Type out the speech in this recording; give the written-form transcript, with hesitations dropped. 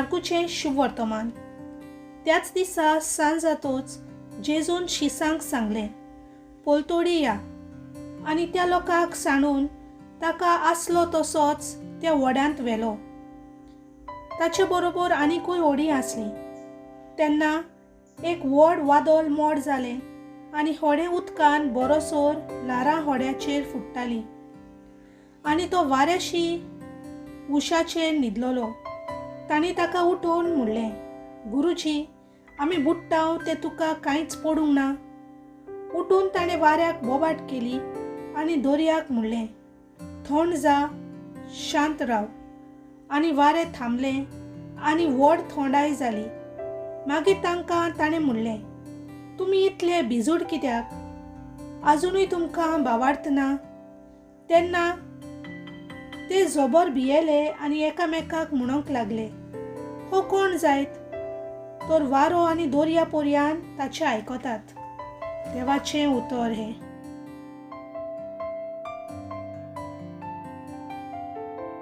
मार्कूचे शुभ वर्तमान. त्याच दिसा सांज जातोच जेजून शिसांक सांगलें, पोलतोडी या. आनी त्या लोकांक सांडून ताका आसलो तसोच त्या व्हड्यांत व्हेलो. ताचे बरोबर आनीकूय व्हडीं आसलीं. तेन्ना एक व्हड वादळ मोड जालें आनी व्हडें उदकान बरोसोर ल्हारां व्हड्याचेर फुट्टालीं. आनी तो वाऱ्याशी उशाचेर न्हिदलोलो. तांणी ताका उठोवन म्हणलें, गुरुजी, आमी बुडटाव तें तुका कांयच पडूंक ना. उठून ताणें वाऱ्याक बोबाट केली आनी दर्याक म्हणलें, थंड जा, शांत राव. आनी वारें थांबलें आनी व्हड थंडाय जाली. मागीर तांकां ताणें म्हणलें, तुमी इतले भिजूड कित्याक? आजुनूय तुमकां भावार्थ ना? तेन्ना ते जोबोर भियेले आनी एकामेकाक म्हणूंक लागले, हो कोण जायत? तर वारो आनी दर्या पर्यान ताचें आयकतात. देवाचें उतर हें.